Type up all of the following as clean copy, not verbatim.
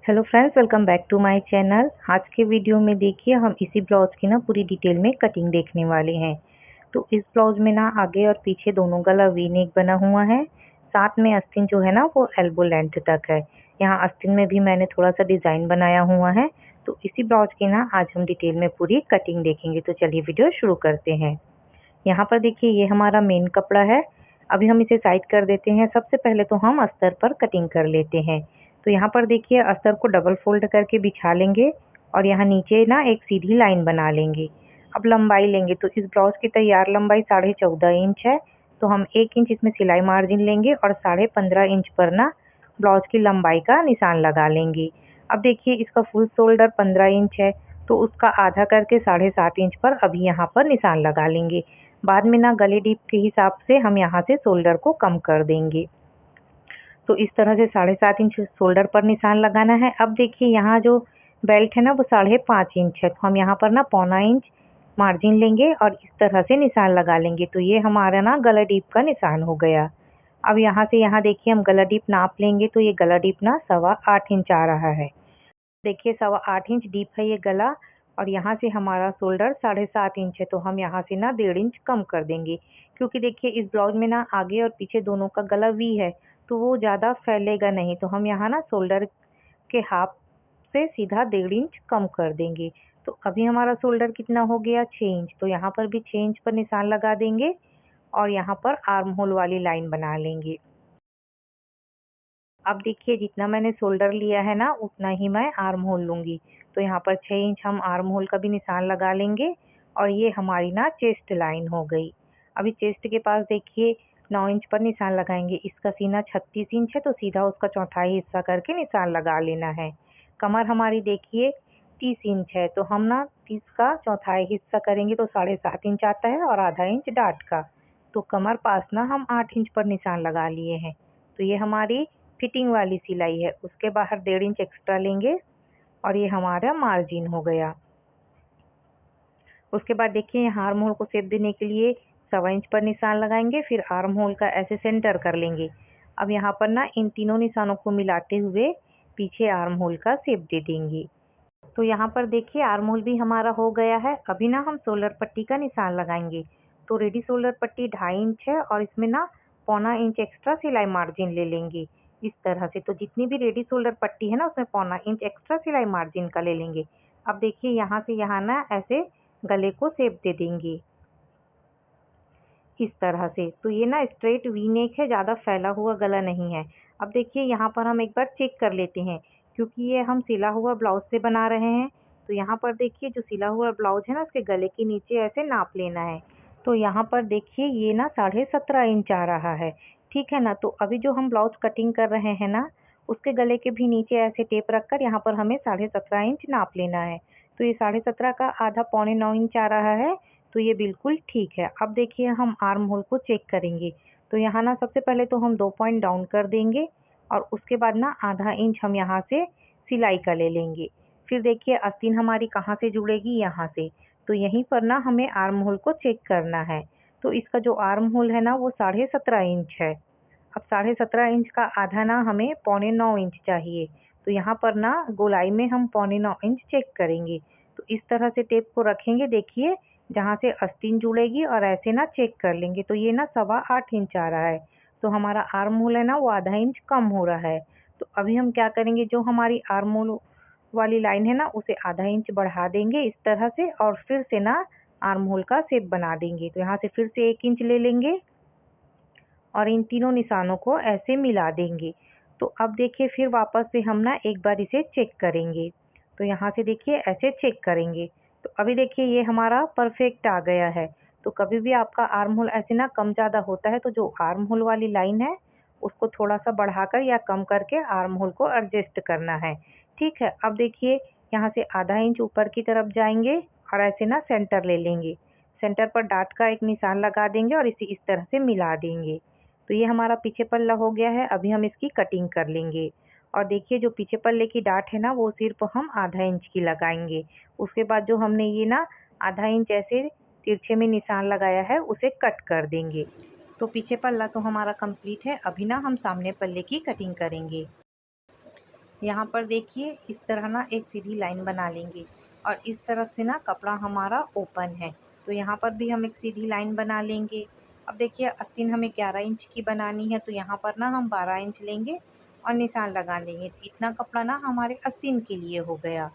Hello friends, welcome back to my channel. आज के video में देखिए हम इसी ब्लाउज की ना पूरी डिटेल में कटिंग देखने वाले हैं। तो इस ब्लाउज में ना आगे और पीछे दोनों गला वी नेक बना हुआ है। साथ में आस्तीन जो है ना वो एल्बो लेंथ तक है। यहाँ आस्तीन में भी मैंने थोड़ा सा डिज़ाइन बनाया हुआ है। तो इसी ब्लाउज की ना आज हम डिटेल में पूरी कटिंग देखेंगे। तो चलिए वीडियो शुरू करते हैं। यहाँ पर देखिए ये हमारा मेन कपड़ा है। अभी हम इसे साइड कर देते हैं। सबसे पहले तो हम अस्तर पर कटिंग कर लेते हैं। तो यहाँ पर देखिए अस्तर को डबल फोल्ड करके बिछा लेंगे और यहाँ नीचे ना एक सीधी लाइन बना लेंगे। अब लंबाई लेंगे तो इस ब्लाउज की तैयार लंबाई 14.5 इंच है। तो हम 1 इंच इसमें सिलाई मार्जिन लेंगे और 15.5 इंच पर ना ब्लाउज की लंबाई का निशान लगा लेंगे। अब देखिए इसका फुल शोल्डर 15 इंच है, तो उसका आधा करके 7.5 इंच पर अभी यहाँ पर निशान लगा लेंगे। बाद में ना गले डीप के हिसाब से हम यहाँ से शोल्डर को कम कर देंगे। तो इस तरह से 7.5 इंच शोल्डर पर निशान लगाना है। अब देखिए यहाँ जो बेल्ट है ना वो 5.5 इंच है, तो हम यहाँ पर ना 0.25 इंच मार्जिन लेंगे और इस तरह से निशान लगा लेंगे। तो ये हमारा ना गला डीप का निशान हो गया। अब यहाँ से यहाँ देखिए हम गला डीप नाप लेंगे, तो ये गला डीप ना 8.25 इंच आ रहा है। देखिए 8.25 इंच डीप है ये गला और यहाँ से हमारा शोल्डर 7.5 इंच है, तो हम यहाँ से ना 1.5 इंच कम कर देंगे। क्योंकि देखिए इस ब्लाउज में ना आगे और पीछे दोनों का गला वी है, तो वो ज़्यादा फैलेगा नहीं। तो हम यहाँ ना शोल्डर के हाफ से सीधा 1.5 इंच कम कर देंगे। तो अभी हमारा शोल्डर कितना हो गया, 6 इंच। तो यहाँ पर भी 6 इंच पर निशान लगा देंगे और यहाँ पर आर्म होल वाली लाइन बना लेंगे। अब देखिए जितना मैंने शोल्डर लिया है ना उतना ही मैं आर्म होल लूँगी। तो यहाँ पर 6 इंच हम आर्म होल का भी निशान लगा लेंगे और ये हमारी ना चेस्ट लाइन हो गई। अभी चेस्ट के पास देखिए 9 इंच पर निशान लगाएंगे। इसका सीना 36 इंच है, तो सीधा उसका चौथाई हिस्सा करके निशान लगा लेना है। कमर हमारी देखिए 30 इंच है, तो हम ना 30 का चौथाई हिस्सा करेंगे तो 7.5 इंच आता है और आधा इंच डाट का। तो कमर पास ना हम 8 इंच पर निशान लगा लिए हैं। तो ये हमारी फिटिंग वाली सिलाई है। उसके बाहर 1.5 इंच एक्स्ट्रा लेंगे और ये हमारा मार्जिन हो गया। उसके बाद देखिए यहाँ आर्म होल को शेप देने के लिए 1.25 इंच पर निशान लगाएंगे, फिर आर्म होल का ऐसे सेंटर कर लेंगे। अब यहाँ पर ना इन तीनों निशानों को मिलाते हुए पीछे आर्म होल का शेप दे देंगे। तो यहाँ पर देखिए आर्म होल भी हमारा हो गया है। अभी ना हम शोल्डर पट्टी का निशान लगाएंगे। तो रेडी शोल्डर पट्टी 2.5 इंच है और इसमें ना 0.25 इंच एक्स्ट्रा सिलाई मार्जिन ले लेंगे इस तरह से। तो जितनी भी रेडी शोल्डर पट्टी है ना उसमें 0.25 इंच एक्स्ट्रा सिलाई मार्जिन का ले लेंगे। अब देखिए यहाँ से यहाँ ना ऐसे गले को शेप दे देंगे इस तरह से। तो ये ना स्ट्रेट वी नेक है, ज़्यादा फैला हुआ गला नहीं है। अब देखिए यहाँ पर हम एक बार चेक कर लेते हैं, क्योंकि ये हम सिला हुआ ब्लाउज से बना रहे हैं। तो यहाँ पर देखिए जो सिला हुआ ब्लाउज है ना उसके गले के नीचे ऐसे नाप लेना है। तो यहाँ पर देखिए ये ना 17.5 इंच आ रहा है, ठीक है ना। तो अभी जो हम ब्लाउज कटिंग कर रहे हैं ना उसके गले के भी नीचे ऐसे टेप रख कर यहाँ पर हमें 17.5 इंच नाप लेना है। तो ये 17.5 का आधा 8.25 इंच आ रहा है, तो ये बिल्कुल ठीक है। अब देखिए हम आर्म होल को चेक करेंगे। तो यहाँ ना सबसे पहले तो हम 2 पॉइंट डाउन कर देंगे और उसके बाद ना आधा इंच हम यहाँ से सिलाई का ले लेंगे। फिर देखिए आस्तीन हमारी कहाँ से जुड़ेगी, यहाँ से। तो यहीं पर ना हमें आर्म होल को चेक करना है। तो इसका जो आर्म होल है ना वो 17.5 इंच है। अब 17.5 इंच का आधा ना हमें 8.25 इंच चाहिए। तो यहाँ पर ना गोलाई में हम 8.25 इंच चेक करेंगे। तो इस तरह से टेप को रखेंगे, देखिए जहाँ से आस्तीन जुड़ेगी, और ऐसे ना चेक कर लेंगे। तो ये ना 8.25 इंच आ रहा है। तो हमारा आर्म होल है ना वो आधा इंच कम हो रहा है। तो अभी हम क्या करेंगे, जो हमारी आर्म होल वाली लाइन है ना उसे आधा इंच बढ़ा देंगे इस तरह से और फिर से ना आर्म होल का शेप बना देंगे। तो यहाँ से फिर से 1 इंच ले लेंगे और इन तीनों निशानों को ऐसे मिला देंगे। तो अब देखिए फिर वापस से हम ना एक बार इसे चेक करेंगे। तो यहाँ से देखिए ऐसे चेक करेंगे। तो अभी देखिए ये हमारा परफेक्ट आ गया है। तो कभी भी आपका आर्म होल ऐसे ना कम ज़्यादा होता है, तो जो आर्म होल वाली लाइन है उसको थोड़ा सा बढ़ाकर या कम करके आर्म होल को एडजस्ट करना है, ठीक है। अब देखिए यहाँ से आधा इंच ऊपर की तरफ जाएंगे और ऐसे ना सेंटर ले लेंगे। सेंटर पर डाट का एक निशान लगा देंगे और इसे इस तरह से मिला देंगे। तो ये हमारा पीछे पल्ला हो गया है। अभी हम इसकी कटिंग कर लेंगे। और देखिए जो पीछे पल्ले की डाट है ना वो सिर्फ हम आधा इंच की लगाएंगे। उसके बाद जो हमने ये ना आधा इंच ऐसे तिरछे में निशान लगाया है उसे कट कर देंगे। तो पीछे पल्ला तो हमारा कंप्लीट है। अभी ना हम सामने पल्ले की कटिंग करेंगे। यहाँ पर देखिए इस तरह ना एक सीधी लाइन बना लेंगे और इस तरफ से ना कपड़ा हमारा ओपन है, तो यहाँ पर भी हम एक सीधी लाइन बना लेंगे। अब देखिए आस्तीन हमें 11 इंच की बनानी है, तो यहाँ पर ना हम 12 इंच लेंगे और निशान लगा देंगे। तो इतना कपड़ा ना हमारे आस्तीन के लिए हो गया।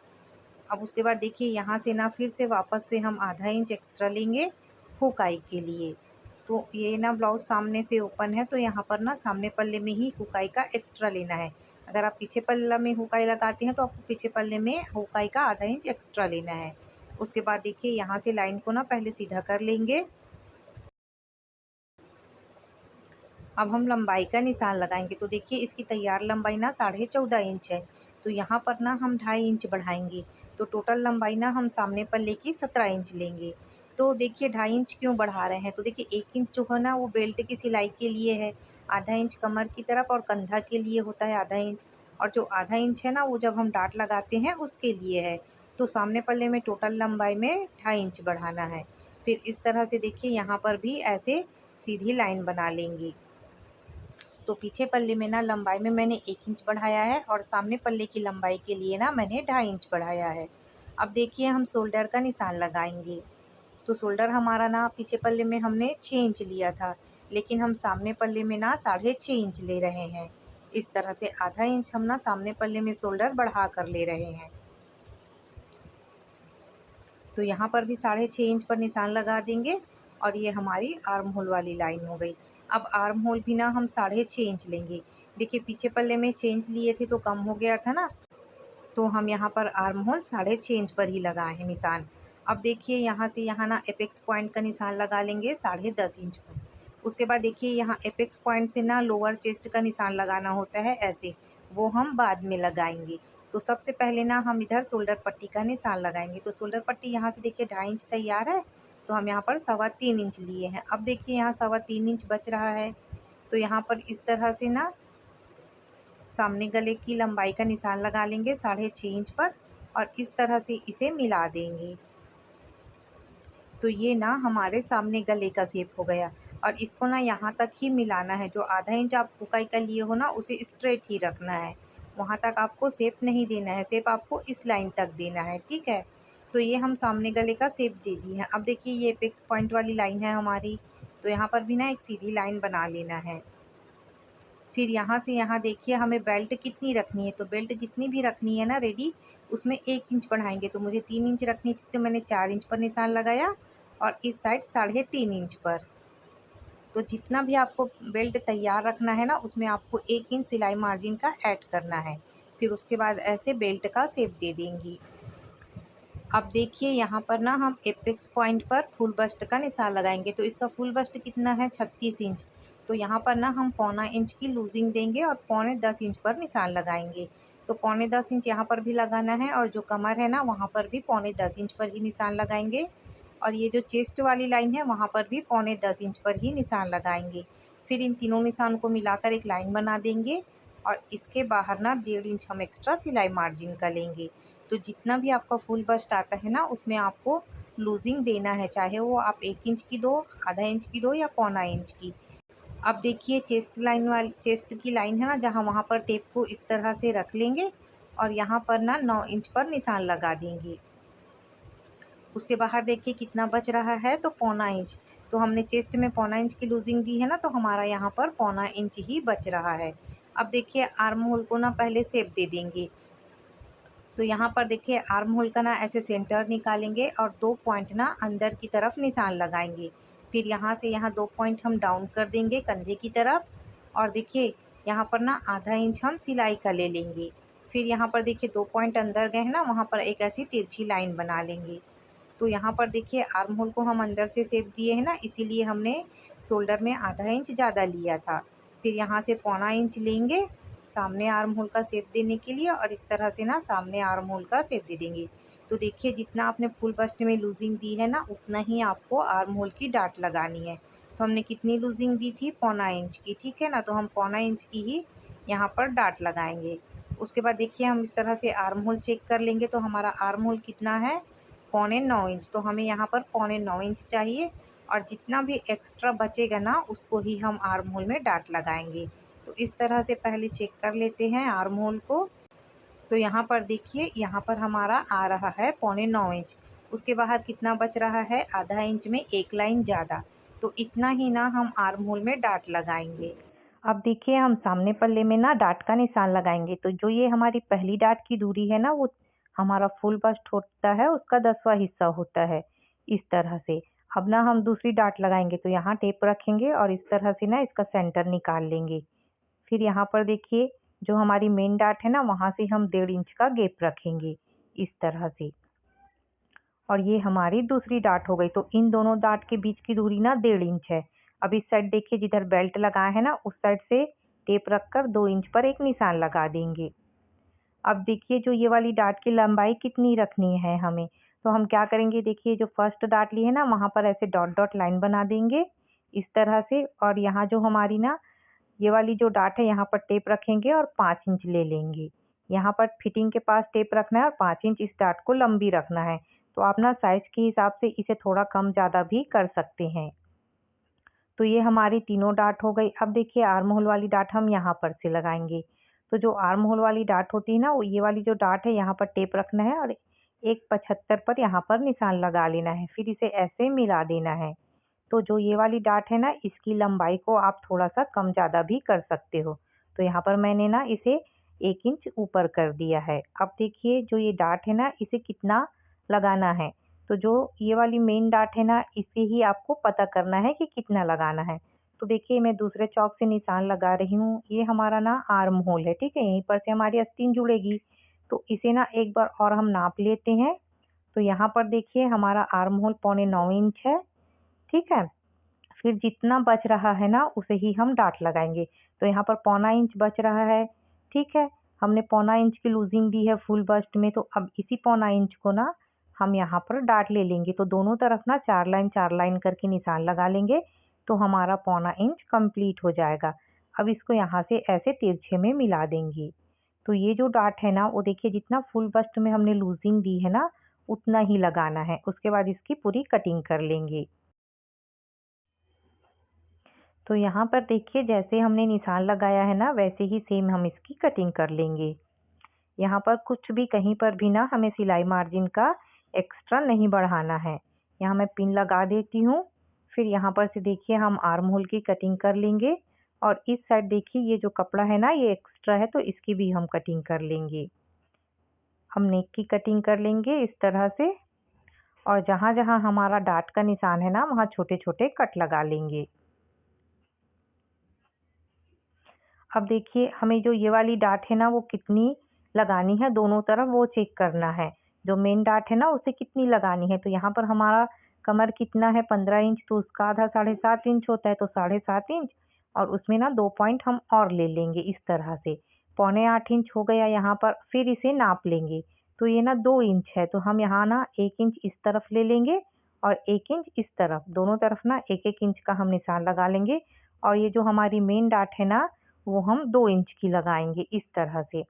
अब उसके बाद देखिए यहाँ से ना फिर से वापस से हम आधा इंच एक्स्ट्रा लेंगे हुकाई के लिए। तो ये ना ब्लाउज़ सामने से ओपन है, तो यहाँ पर ना सामने पल्ले में ही हुकाई का एक्स्ट्रा लेना है। अगर आप पीछे पल्ला में हुकाई लगाते हैं तो आपको पीछे पल्ले में हुकाई का आधा इंच एक्स्ट्रा लेना है। उसके बाद देखिए यहाँ से लाइन को ना पहले सीधा कर लेंगे। अब हम लंबाई का निशान लगाएंगे, तो देखिए इसकी तैयार लंबाई ना 14.5 इंच है, तो यहाँ पर ना हम 2.5 इंच बढ़ाएंगे। तो टोटल लंबाई ना हम सामने पल्ले की 17 इंच लेंगे। तो देखिए 2.5 इंच क्यों बढ़ा रहे हैं, तो देखिए 1 इंच जो है ना वो बेल्ट की सिलाई के लिए है, आधा इंच कमर की तरफ और कंधा के लिए होता है आधा इंच, और जो आधा इंच है ना वो जब हम डाट लगाते हैं उसके लिए है। तो सामने पल्ले में टोटल लंबाई में 2.5 इंच बढ़ाना है। फिर इस तरह से देखिए यहाँ पर भी ऐसे सीधी लाइन बना लेंगी। तो पीछे पल्ले में ना लंबाई में मैंने 1 इंच बढ़ाया है और सामने पल्ले की लंबाई के लिए ना मैंने 2.5 इंच बढ़ाया है। अब देखिए हम शोल्डर का निशान लगाएंगे। तो शोल्डर हमारा ना पीछे पल्ले में हमने 6 इंच लिया था, लेकिन हम सामने पल्ले में ना 6.5 इंच ले रहे हैं। इस तरह से आधा इंच हम ना सामने पल्ले में शोल्डर बढ़ा कर ले रहे हैं। तो यहाँ पर भी 6.5 इंच पर निशान लगा देंगे और ये हमारी आर्म होल वाली लाइन हो गई। अब आर्म होल भी ना हम 6.5 इंच लेंगे। देखिए पीछे पल्ले में 6 इंच लिए थे तो कम हो गया था ना, तो हम यहाँ पर आर्म होल 6.5 इंच पर ही लगाए हैं निशान। अब देखिए यहाँ से यहाँ ना एपेक्स पॉइंट का निशान लगा लेंगे 10.5 इंच पर। उसके बाद देखिए यहाँ एपेक्स पॉइंट से ना लोअर चेस्ट का निशान लगाना होता है ऐसे, वो हम बाद में लगाएंगे। तो सबसे पहले ना हम इधर शोल्डर पट्टी का निशान लगाएंगे। तो शोल्डर पट्टी यहाँ से देखिए 2.5 इंच तैयार है, तो हम यहाँ पर 3.25 इंच लिए हैं। अब देखिए यहाँ 3.25 इंच बच रहा है, तो यहाँ पर इस तरह से ना सामने गले की लंबाई का निशान लगा लेंगे 6.5 इंच पर और इस तरह से इसे मिला देंगे। तो ये ना हमारे सामने गले का शेप हो गया और इसको ना यहाँ तक ही मिलाना है। जो आधा इंच आप हुकाई का लिए हो ना उसे स्ट्रेट ही रखना है, वहाँ तक आपको शेप नहीं देना है, शेप आपको इस लाइन तक देना है, ठीक है। तो ये हम सामने गले का शेप दे दिए हैं। अब देखिए ये एपेक्स पॉइंट वाली लाइन है हमारी, तो यहाँ पर भी ना एक सीधी लाइन बना लेना है। फिर यहाँ से यहाँ देखिए हमें बेल्ट कितनी रखनी है, तो बेल्ट जितनी भी रखनी है ना रेडी, उसमें 1 इंच बढ़ाएंगे। तो मुझे 3 इंच रखनी थी, तो मैंने 4 इंच पर निशान लगाया और इस साइड 3.5 इंच पर। तो जितना भी आपको बेल्ट तैयार रखना है ना उसमें आपको 1 इंच सिलाई मार्जिन का ऐड करना है। फिर उसके बाद ऐसे बेल्ट का शेप दे देंगी। अब देखिए यहाँ पर ना हम एपेक्स पॉइंट पर फुल बस्ट का निशान लगाएंगे। तो इसका फुल बस्ट कितना है 36 इंच, तो यहाँ पर ना हम 1.25 इंच की लूजिंग देंगे और 9.25 इंच पर निशान लगाएंगे। तो 9.25 इंच यहाँ पर भी लगाना है और जो कमर है ना वहाँ पर भी 9.25 इंच पर ही निशान लगाएंगे और ये जो चेस्ट वाली लाइन है वहाँ पर भी 9.25 इंच पर ही निशान लगाएंगे। फिर इन तीनों निशान को मिलाकर एक लाइन बना देंगे और इसके बाहर ना 1.5 इंच हम एक्स्ट्रा सिलाई मार्जिन का लेंगे। तो जितना भी आपका फुल बस्ट आता है ना उसमें आपको लूजिंग देना है, चाहे वो आप 1 इंच की दो, आधा इंच की दो या 1.25 इंच की। अब देखिए चेस्ट की लाइन है ना जहाँ, वहाँ पर टेप को इस तरह से रख लेंगे और यहाँ पर ना 9 इंच पर निशान लगा देंगे। उसके बाहर देखिए कितना बच रहा है, तो 1.25 इंच। तो हमने चेस्ट में 1.25 इंच की लूजिंग दी है ना, तो हमारा यहाँ पर 1.25 इंच ही बच रहा है। अब देखिए आर्म होल को ना पहले शेप दे देंगे। तो यहाँ पर देखिए आर्म होल का ना ऐसे सेंटर निकालेंगे और 2 पॉइंट ना अंदर की तरफ निशान लगाएंगे। फिर यहाँ से यहाँ 2 पॉइंट हम डाउन कर देंगे कंधे की तरफ और देखिए यहाँ पर ना आधा इंच हम सिलाई का ले लेंगे। फिर यहाँ पर देखिए 2 पॉइंट अंदर गए हैं ना, वहाँ पर एक ऐसी तिरछी लाइन बना लेंगे। तो यहाँ पर देखिए आर्म होल को हम अंदर से शेप दिए हैं ना, इसीलिए हमने शोल्डर में आधा इंच ज़्यादा लिया था। फिर यहाँ से 1.25 इंच लेंगे सामने आर्म होल का शेप देने के लिए और इस तरह से ना सामने आर्म होल का शेप दे देंगे। तो देखिए जितना आपने फुल बस्ट में लूजिंग दी है ना उतना ही आपको आर्म होल की डाट लगानी है। तो हमने कितनी लूजिंग दी थी 1.25 इंच की, ठीक है ना। तो हम 1.25 इंच की ही यहाँ पर डाट लगाएंगे। उसके बाद देखिए हम इस तरह से आर्म होल चेक कर लेंगे। तो हमारा आर्म होल कितना है 9.25 इंच, तो हमें यहाँ पर 9.25 इंच चाहिए और जितना भी एक्स्ट्रा बचेगा ना उसको ही हम आर्म होल में डाट लगाएंगे। तो इस तरह से पहले चेक कर लेते हैं आर्म होल को। तो यहाँ पर देखिए, यहाँ पर हमारा आ रहा है 8.25 इंच। उसके बाहर कितना बच रहा है, आधा इंच में एक लाइन ज़्यादा। तो इतना ही ना हम आर्म होल में डाट लगाएंगे। अब देखिए, हम सामने पल्ले में ना डाट का निशान लगाएंगे। तो जो ये हमारी पहली डाट की दूरी है ना, वो हमारा फुल बस्ट होता है, उसका 10वां हिस्सा होता है, इस तरह से। अब ना हम दूसरी डाट लगाएंगे, तो यहाँ टेप रखेंगे और इस तरह से ना इसका सेंटर निकाल लेंगे। फिर यहाँ पर देखिए, जो हमारी मेन डाट है ना, वहाँ से हम 1.5 इंच का गैप रखेंगे, इस तरह से। और ये हमारी दूसरी डाट हो गई। तो इन दोनों डाट के बीच की दूरी ना 1.5 इंच है। अब इस साइड देखिए, जिधर बेल्ट लगाया है ना, उस साइड से टेप रखकर 2 इंच पर एक निशान लगा देंगे। अब देखिए, जो ये वाली डाट की लंबाई कितनी रखनी है हमें, तो हम क्या करेंगे, देखिए जो फर्स्ट डाट ली है ना, वहाँ पर ऐसे डॉट डॉट लाइन बना देंगे, इस तरह से। और यहाँ जो हमारी ना ये वाली जो डाट है, यहाँ पर टेप रखेंगे और 5 इंच ले लेंगे। यहाँ पर फिटिंग के पास टेप रखना है और 5 इंच इस डाट को लंबी रखना है। तो आप ना साइज़ के हिसाब से इसे थोड़ा कम ज़्यादा भी कर सकते हैं। तो ये हमारी तीनों डाट हो गई। अब देखिए, आर्म होल वाली डाट हम यहाँ पर से लगाएंगे। तो जो आर्म होल वाली डाट होती है ना, वो ये वाली जो डाट है, यहाँ पर टेप रखना है और 1.75 पर यहाँ पर निशान लगा लेना है। फिर इसे ऐसे मिला देना है। तो जो ये वाली डाट है ना, इसकी लंबाई को आप थोड़ा-सा कम ज़्यादा भी कर सकते हो। तो यहाँ पर मैंने ना इसे 1 इंच ऊपर कर दिया है। अब देखिए, जो ये डाट है ना, इसे कितना लगाना है। तो जो ये वाली मेन डाट है ना, इसे ही आपको पता करना है कि कितना लगाना है। तो देखिए, मैं दूसरे चॉक से निशान लगा रही हूँ। ये हमारा ना आर्म होल है, ठीक है? यहीं पर से हमारी आस्तीन जुड़ेगी। तो इसे ना एक बार और हम नाप लेते हैं। तो यहाँ पर देखिए, हमारा आर्म होल 8.25 इंच है, ठीक है? फिर जितना बच रहा है ना, उसे ही हम डाट लगाएंगे। तो यहाँ पर 0.25 इंच बच रहा है, ठीक है? हमने 0.25 इंच की लूजिंग दी है फुल बस्ट में, तो अब इसी 0.25 इंच को ना हम यहाँ पर डाट ले लेंगे। तो दोनों तरफ ना 4 लाइन करके निशान लगा लेंगे। तो हमारा 0.25 इंच कंप्लीट हो जाएगा। अब इसको यहाँ से ऐसे तिरछे में मिला देंगे। तो ये जो डाट है ना, वो देखिए, जितना फुल बस्ट में हमने लूजिंग दी है ना, उतना ही लगाना है। उसके बाद इसकी पूरी कटिंग कर लेंगे। तो यहाँ पर देखिए, जैसे हमने निशान लगाया है ना, वैसे ही सेम हम इसकी कटिंग कर लेंगे। यहाँ पर कुछ भी कहीं पर भी ना हमें सिलाई मार्जिन का एक्स्ट्रा नहीं बढ़ाना है। यहाँ मैं पिन लगा देती हूँ। फिर यहाँ पर से देखिए, हम आर्म होल की कटिंग कर लेंगे। और इस साइड देखिए, ये जो कपड़ा है ना, ये एक्स्ट्रा है, तो इसकी भी हम कटिंग कर लेंगे। हम नेक की कटिंग कर लेंगे इस तरह से। और जहाँ जहाँ हमारा डाट का निशान है ना, वहाँ छोटे छोटे कट लगा लेंगे। अब देखिए, हमें जो ये वाली डाट है ना, वो कितनी लगानी है दोनों तरफ, वो चेक करना है। जो मेन डाट है ना, उसे कितनी लगानी है। तो यहाँ पर हमारा कमर कितना है, 15 इंच, तो उसका आधा 7.5 इंच होता है, तो 7.5 इंच। और उसमें ना 2 पॉइंट हम और ले लेंगे, इस तरह से। 7.25 इंच हो गया यहाँ पर। फिर इसे नाप लेंगे। तो ये ना 2 इंच है, तो हम यहाँ ना 1 इंच इस तरफ ले लेंगे और 1 इंच इस तरफ। दोनों तरफ ना 1-1 इंच का हम निशान लगा लेंगे। और ये जो हमारी मेन डाट है ना, वो हम 2 इंच की लगाएंगे, इस तरह से।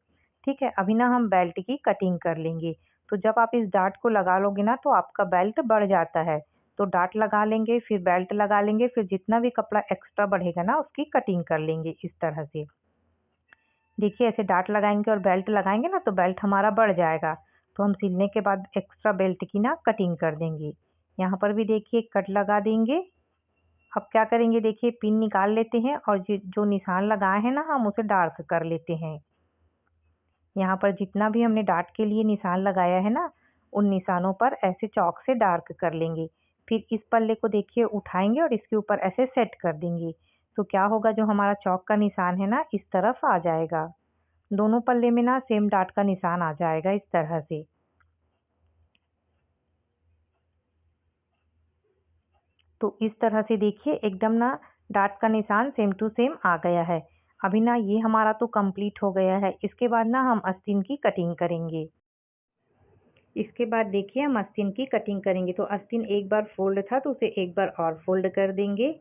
ठीक है? अभी ना हम बेल्ट की कटिंग कर लेंगे। तो जब आप इस डाट को लगा लोगे ना, तो आपका बेल्ट बढ़ जाता है। तो डाट लगा लेंगे, फिर बेल्ट लगा लेंगे, फिर जितना भी कपड़ा एक्स्ट्रा बढ़ेगा ना, उसकी कटिंग कर लेंगे, इस तरह से। देखिए, ऐसे डाट लगाएंगे और बेल्ट लगाएंगे ना, तो बेल्ट हमारा बढ़ जाएगा। तो हम सिलने के बाद एक्स्ट्रा बेल्ट की ना कटिंग कर देंगे। यहाँ पर भी देखिए, कट लगा देंगे। अब क्या करेंगे, देखिए, पिन निकाल लेते हैं और जो निशान लगाए हैं ना, हम उसे डार्क कर लेते हैं। यहाँ पर जितना भी हमने डाट के लिए निशान लगाया है ना, उन निशानों पर ऐसे चॉक से डार्क कर लेंगे। फिर इस पल्ले को देखिए, उठाएंगे और इसके ऊपर ऐसे सेट कर देंगे। तो क्या होगा, जो हमारा चॉक का निशान है ना, इस तरफ आ जाएगा। दोनों पल्ले में ना सेम डाट का निशान आ जाएगा, इस तरह से। तो इस तरह से देखिए, एकदम ना डाट का निशान सेम टू सेम आ गया है। अभी ना ये हमारा तो कंप्लीट हो गया है। इसके बाद ना हम आस्तीन की कटिंग करेंगे। इसके बाद देखिए, हम आस्तीन की कटिंग करेंगे। तो आस्तीन एक बार फोल्ड था, तो उसे एक बार और फोल्ड कर देंगे।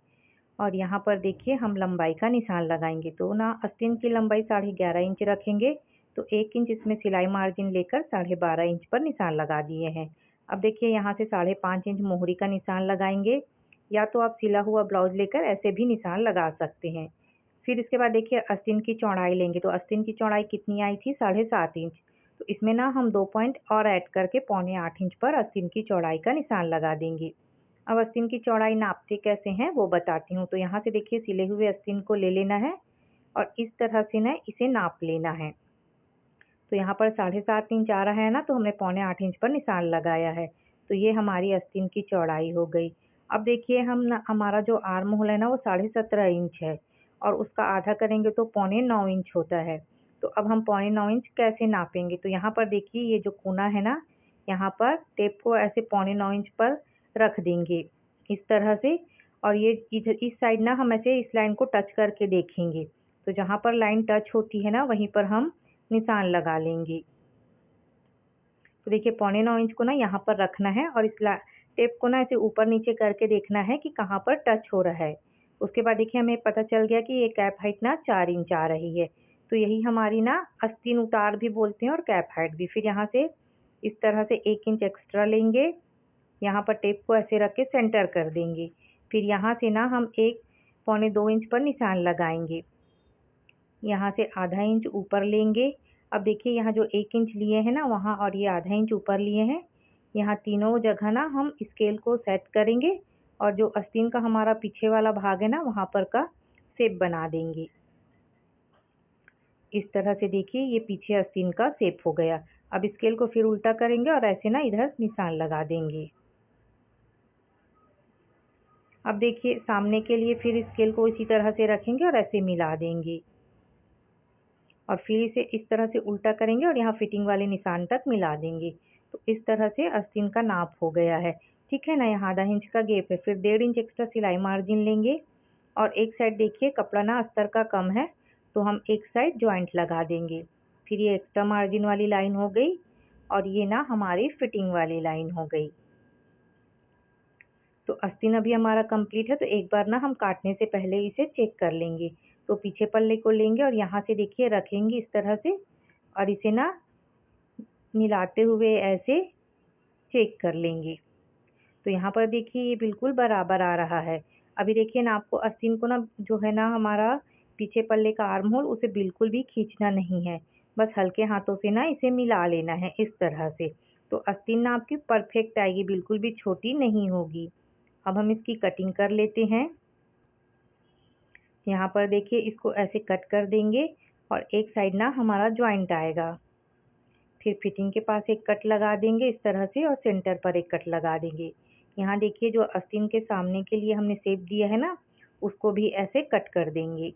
और यहाँ पर देखिए, हम लंबाई का निशान लगाएंगे। तो ना आस्तीन की लंबाई 11.5 इंच रखेंगे। तो 1 इंच इसमें सिलाई मार्जिन लेकर 12.5 इंच पर निशान लगा दिए हैं। अब देखिए, यहाँ से 5.5 इंच मोहरी का निशान लगाएंगे। या तो आप सिला हुआ ब्लाउज लेकर ऐसे भी निशान लगा सकते हैं। फिर इसके बाद देखिए, आस्तीन की चौड़ाई लेंगे। तो आस्तीन की चौड़ाई कितनी आई थी, 7.5 इंच। तो इसमें ना हम 2 पॉइंट और ऐड करके 7.25 इंच पर आस्तीन की चौड़ाई का निशान लगा देंगे। अब आस्तीन की चौड़ाई नापते कैसे हैं वो बताती हूँ। तो यहाँ से देखिए सिले हुए आस्तीन को ले लेना है और इस तरह से ना इसे नाप लेना है। तो यहाँ पर 7.5 इंच आ रहा है ना, तो हमने 7.25 इंच पर निशान लगाया है। तो ये हमारी आस्तीन की चौड़ाई हो गई। अब देखिए हम ना हमारा जो आर्म होल है ना वो 17.5 इंच है और उसका आधा करेंगे तो 8.25 इंच होता है। तो अब हम 8.25 इंच कैसे नापेंगे? तो यहाँ पर देखिए ये जो कोना है ना, यहाँ पर टेप को ऐसे 8.25 इंच पर रख देंगे इस तरह से, और ये इधर इस साइड ना हम ऐसे इस लाइन को टच करके देखेंगे। तो जहाँ पर लाइन टच होती है ना वहीं पर हम निशान लगा लेंगे। तो देखिए 8.25 इंच को ना यहाँ पर रखना है और इस टेप को ना ऐसे ऊपर नीचे करके देखना है कि कहाँ पर टच हो रहा है। उसके बाद देखिए हमें पता चल गया कि ये कैप हाइट ना 4 इंच आ रही है। तो यही हमारी ना आस्तीन उतार भी बोलते हैं और कैप हाइट भी। फिर यहाँ से इस तरह से 1 इंच एक्स्ट्रा लेंगे, यहाँ पर टेप को ऐसे रख के सेंटर कर देंगे। फिर यहाँ से ना हम 1 पौने 2 इंच पर निशान लगाएंगे। यहाँ से आधा इंच ऊपर लेंगे। अब देखिए यहाँ जो 1 इंच लिए हैं ना वहाँ और ये आधा इंच ऊपर लिए हैं, यहाँ तीनों जगह ना हम स्केल को सेट करेंगे और जो आस्तीन का हमारा पीछे वाला भाग है ना वहाँ पर का शेप बना देंगे। इस तरह से देखिए ये पीछे आस्तीन का शेप हो गया। अब स्केल को फिर उल्टा करेंगे और ऐसे ना इधर निशान लगा देंगे। अब देखिए सामने के लिए फिर स्केल को इसी तरह से रखेंगे और ऐसे मिला देंगे और फिर इसे इस तरह से उल्टा करेंगे और यहाँ फिटिंग वाले निशान तक मिला देंगे। तो इस तरह से आस्तीन का नाप हो गया है। ठीक है ना, यहाँ आधा इंच का गैप है। फिर 1.5 इंच एक्स्ट्रा सिलाई मार्जिन लेंगे और एक साइड देखिए कपड़ा ना अस्तर का कम है तो हम एक साइड जॉइंट लगा देंगे। फिर ये एक्स्ट्रा मार्जिन वाली लाइन हो गई और ये ना हमारी फिटिंग वाली लाइन हो गई। तो आस्तीन अभी हमारा कंप्लीट है। तो एक बार ना हम काटने से पहले इसे चेक कर लेंगे। तो पीछे पल्ले को लेंगे और यहाँ से देखिए रखेंगे इस तरह से और इसे ना मिलाते हुए ऐसे चेक कर लेंगे। तो यहाँ पर देखिए ये बिल्कुल बराबर आ रहा है। अभी देखिए ना आपको आस्तीन को ना जो है ना हमारा पीछे पल्ले का आर्म होल उसे बिल्कुल भी खींचना नहीं है, बस हल्के हाथों से ना इसे मिला लेना है इस तरह से। तो आस्तीन ना आपकी परफेक्ट आएगी, बिल्कुल भी छोटी नहीं होगी। अब हम इसकी कटिंग कर लेते हैं। यहाँ पर देखिए इसको ऐसे कट कर देंगे और एक साइड ना हमारा जॉइंट आएगा। फिर फिटिंग के पास एक कट लगा देंगे इस तरह से और सेंटर पर एक कट लगा देंगे। यहाँ देखिए जो आस्तीन के सामने के लिए हमने शेप दिया है ना उसको भी ऐसे कट कर देंगे।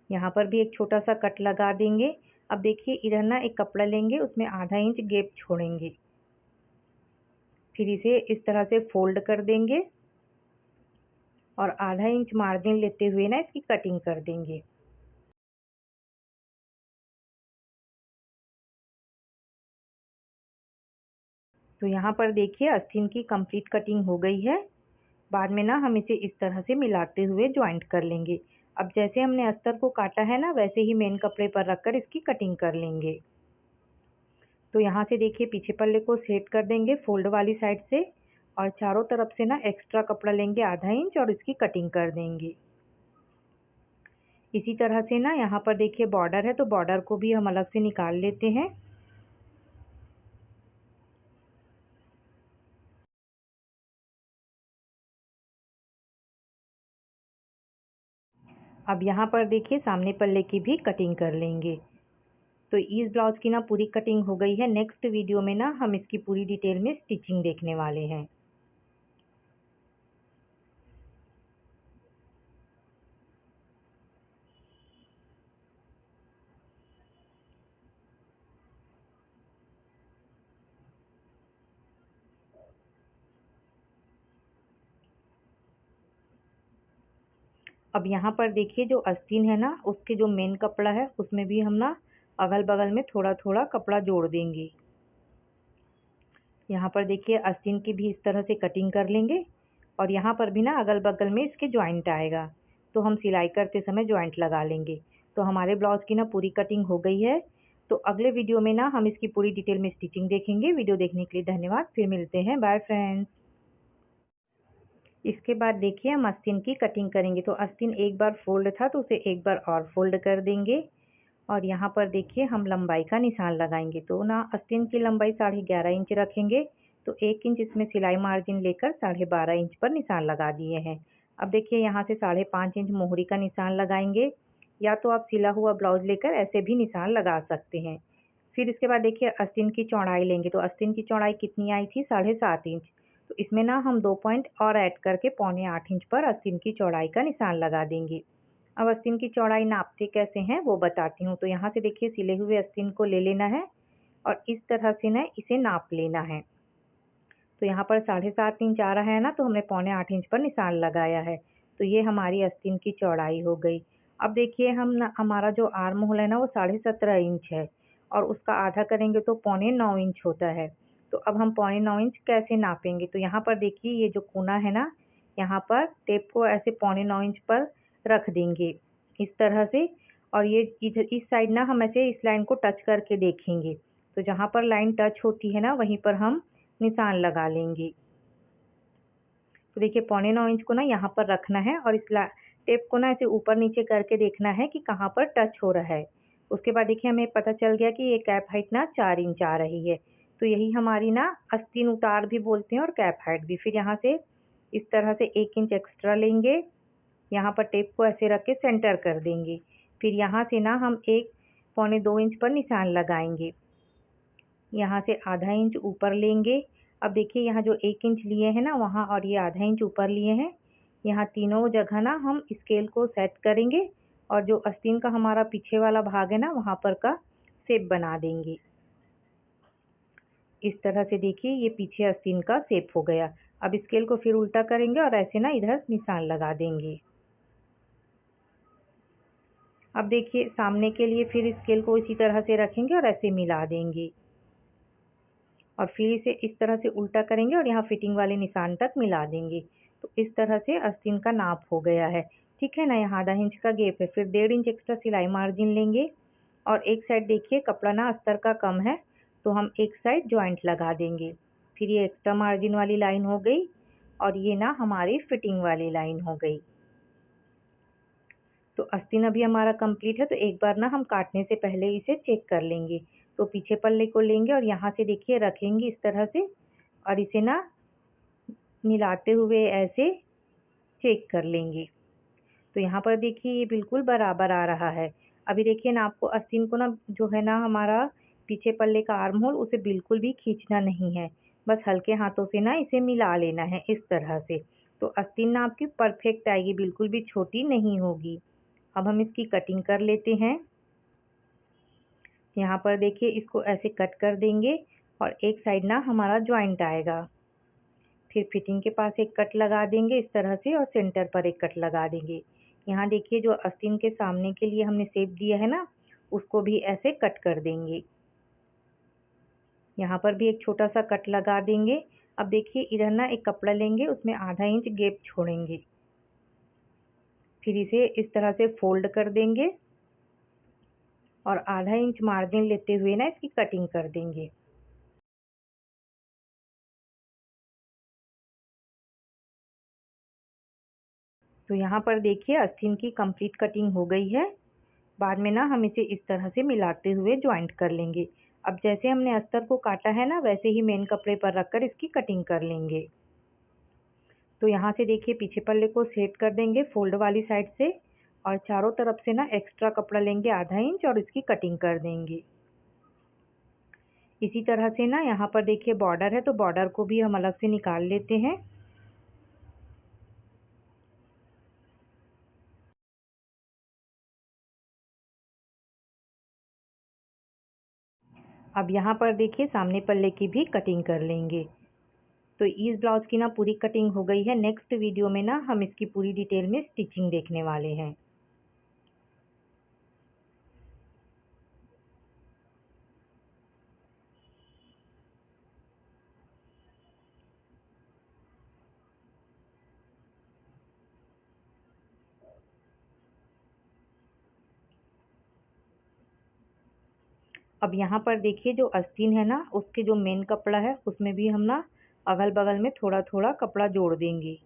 यहाँ पर भी एक छोटा सा कट लगा देंगे। अब देखिए इधर ना एक कपड़ा लेंगे, उसमें आधा इंच गैप छोड़ेंगे। फिर इसे इस तरह से फोल्ड कर देंगे और आधा इंच मार्जिन लेते हुए ना इसकी कटिंग कर देंगे। तो यहाँ पर देखिए आस्तीन की कंप्लीट कटिंग हो गई है। बाद में ना हम इसे इस तरह से मिलाते हुए जॉइंट कर लेंगे। अब जैसे हमने अस्तर को काटा है ना वैसे ही मेन कपड़े पर रखकर इसकी कटिंग कर लेंगे। तो यहाँ से देखिए पीछे पल्ले को सेट कर देंगे फोल्ड वाली साइड से और चारों तरफ से ना एक्स्ट्रा कपड़ा लेंगे आधा इंच और इसकी कटिंग कर देंगे। इसी तरह से ना यहाँ पर देखिए बॉर्डर है तो बॉर्डर को भी हम अलग से निकाल लेते हैं। अब यहाँ पर देखिए सामने पल्ले की भी कटिंग कर लेंगे। तो इस ब्लाउज की ना पूरी कटिंग हो गई है। नेक्स्ट वीडियो में ना हम इसकी पूरी डिटेल में स्टिचिंग देखने वाले हैं। अब यहाँ पर देखिए जो आस्तीन है ना उसके जो मेन कपड़ा है उसमें भी हम ना अगल बगल में थोड़ा थोड़ा कपड़ा जोड़ देंगे। यहाँ पर देखिए आस्तीन की भी इस तरह से कटिंग कर लेंगे और यहाँ पर भी ना अगल बगल में इसके जॉइंट आएगा तो हम सिलाई करते समय जॉइंट लगा लेंगे। तो हमारे ब्लाउज की ना पूरी कटिंग हो गई है। तो अगले वीडियो में ना हम इसकी पूरी डिटेल में स्टिचिंग देखेंगे। वीडियो देखने के लिए धन्यवाद। फिर मिलते हैं। Bye friends. इसके बाद देखिए हम आस्तीन की कटिंग करेंगे। तो आस्तीन एक बार फोल्ड था तो उसे एक बार और फोल्ड कर देंगे और यहाँ पर देखिए हम लंबाई का निशान लगाएंगे। तो ना आस्तीन की लंबाई 11.5 इंच रखेंगे, तो 1 इंच इसमें सिलाई मार्जिन लेकर 12.5 इंच पर निशान लगा दिए हैं। अब देखिए यहाँ से 5.5 इंच मोहरी का निशान लगाएंगे, या तो आप सिला हुआ ब्लाउज लेकर ऐसे भी निशान लगा सकते हैं। फिर इसके बाद देखिए आस्तीन की चौड़ाई लेंगे, तो आस्तीन की चौड़ाई कितनी आई थी? 7.5 इंच। तो इसमें ना हम 2 पॉइंट और ऐड करके 7.25 इंच पर आस्तीन की चौड़ाई का निशान लगा देंगे। अब आस्तीन की चौड़ाई नापते कैसे हैं वो बताती हूँ। तो यहाँ से देखिए सिले हुए आस्तीन को ले लेना है और इस तरह से ना इसे नाप लेना है। तो यहाँ पर 7.5 इंच आ रहा है ना, तो हमने 7.25 इंच पर निशान लगाया है। तो ये हमारी आस्तीन की चौड़ाई हो गई। अब देखिए हम ना हमारा जो आर्म होल है ना वो 17.5 इंच है, और उसका आधा करेंगे तो 8.25 इंच होता है। तो अब हम 8.25 इंच कैसे नापेंगे? तो यहाँ पर देखिए ये जो कोना है ना, यहाँ पर टेप को ऐसे 8.25 इंच पर रख देंगे इस तरह से, और ये इधर इस साइड ना हम ऐसे इस लाइन को टच करके देखेंगे। तो जहाँ पर लाइन टच होती है ना वहीं पर हम निशान लगा लेंगे। तो देखिए 8.25 इंच को ना यहाँ पर रखना है और इस टेप को ना ऐसे ऊपर नीचे करके देखना है कि कहाँ पर टच हो रहा है। उसके बाद देखिए हमें पता चल गया कि ये कैप हाइट ना 4 इंच आ रही है। तो यही हमारी ना आस्तीन उतार भी बोलते हैं और कैप हाइट भी। फिर यहाँ से इस तरह से 1 इंच एक्स्ट्रा लेंगे, यहाँ पर टेप को ऐसे रख के सेंटर कर देंगे। फिर यहाँ से ना हम 1.25 इंच पर निशान लगाएंगे, यहाँ से आधा इंच ऊपर लेंगे। अब देखिए यहाँ जो 1 इंच लिए हैं ना वहाँ, और ये आधा इंच ऊपर लिए हैं, यहाँ तीनों जगह ना हम स्केल को सेट करेंगे और जो आस्तीन का हमारा पीछे वाला भाग है ना वहाँ पर का शेप बना देंगे। इस तरह से देखिए ये पीछे आस्तीन का शेप हो गया। अब स्केल को फिर उल्टा करेंगे और ऐसे ना इधर निशान लगा देंगे। अब देखिए सामने के लिए फिर स्केल को इसी तरह से रखेंगे और ऐसे मिला देंगे, और फिर इसे इस तरह से उल्टा करेंगे और यहाँ फिटिंग वाले निशान तक मिला देंगे। तो इस तरह से आस्तीन का नाप हो गया है। ठीक है ना, यहाँ आधा इंच का गैप है। फिर 1.5 इंच एक्स्ट्रा सिलाई मार्जिन लेंगे, और एक साइड देखिए कपड़ा ना अस्तर का कम है, तो हम एक साइड जॉइंट लगा देंगे। फिर ये एक्स्ट्रा मार्जिन वाली लाइन हो गई, और ये ना हमारी फिटिंग वाली लाइन हो गई। तो आस्तीन अभी हमारा कंप्लीट है। तो एक बार ना हम काटने से पहले इसे चेक कर लेंगे। तो पीछे पल्ले को लेंगे और यहाँ से देखिए रखेंगे इस तरह से, और इसे ना मिलाते हुए ऐसे चेक कर लेंगे। तो यहाँ पर देखिए ये बिल्कुल बराबर आ रहा है। अभी देखिए ना आपको आस्तीन को ना जो है ना हमारा पीछे पल्ले का आर्म होल उसे बिल्कुल भी खींचना नहीं है, बस हल्के हाथों से ना इसे मिला लेना है इस तरह से। तो आस्तीन ना आपकी परफेक्ट आएगी, बिल्कुल भी छोटी नहीं होगी। अब हम इसकी कटिंग कर लेते हैं। यहाँ पर देखिए इसको ऐसे कट कर देंगे और एक साइड ना हमारा जॉइंट आएगा। फिर फिटिंग के पास एक कट लगा देंगे इस तरह से, और सेंटर पर एक कट लगा देंगे। यहाँ देखिए जो आस्तीन के सामने के लिए हमने शेप दिया है ना, उसको भी ऐसे कट कर देंगे। यहाँ पर भी एक छोटा सा कट लगा देंगे। अब देखिए इधर ना एक कपड़ा लेंगे, उसमें आधा इंच गैप छोड़ेंगे। फिर इसे इस तरह से फोल्ड कर देंगे और आधा इंच मार्जिन लेते हुए ना इसकी कटिंग कर देंगे। तो यहाँ पर देखिए आस्तीन की कंप्लीट कटिंग हो गई है। बाद में ना हम इसे इस तरह से मिलाते हुए जॉइंट कर लेंगे। अब जैसे हमने अस्तर को काटा है ना वैसे ही मेन कपड़े पर रखकर इसकी कटिंग कर लेंगे। तो यहाँ से देखिए पीछे पल्ले को सेट कर देंगे फोल्ड वाली साइड से, और चारों तरफ से ना एक्स्ट्रा कपड़ा लेंगे आधा इंच और इसकी कटिंग कर देंगे। इसी तरह से ना यहाँ पर देखिए बॉर्डर है, तो बॉर्डर को भी हम अलग से निकाल लेते हैं। अब यहाँ पर देखिए सामने पल्ले की भी कटिंग कर लेंगे। तो इस ब्लाउज की ना पूरी कटिंग हो गई है। नेक्स्ट वीडियो में ना हम इसकी पूरी डिटेल में स्टिचिंग देखने वाले हैं। अब यहाँ पर देखिए जो आस्तीन है ना उसके जो मेन कपड़ा है उसमें भी हम ना अगल बगल में थोड़ा थोड़ा कपड़ा जोड़ देंगे।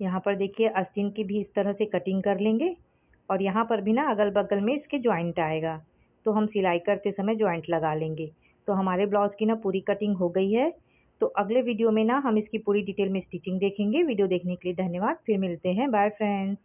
यहाँ पर देखिए आस्तीन की भी इस तरह से कटिंग कर लेंगे, और यहाँ पर भी ना अगल बगल में इसके जॉइंट आएगा, तो हम सिलाई करते समय जॉइंट लगा लेंगे। तो हमारे ब्लाउज की ना पूरी कटिंग हो गई है। तो अगले वीडियो में ना हम इसकी पूरी डिटेल में स्टिचिंग देखेंगे। वीडियो देखने के लिए धन्यवाद। फिर मिलते हैं। Bye friends.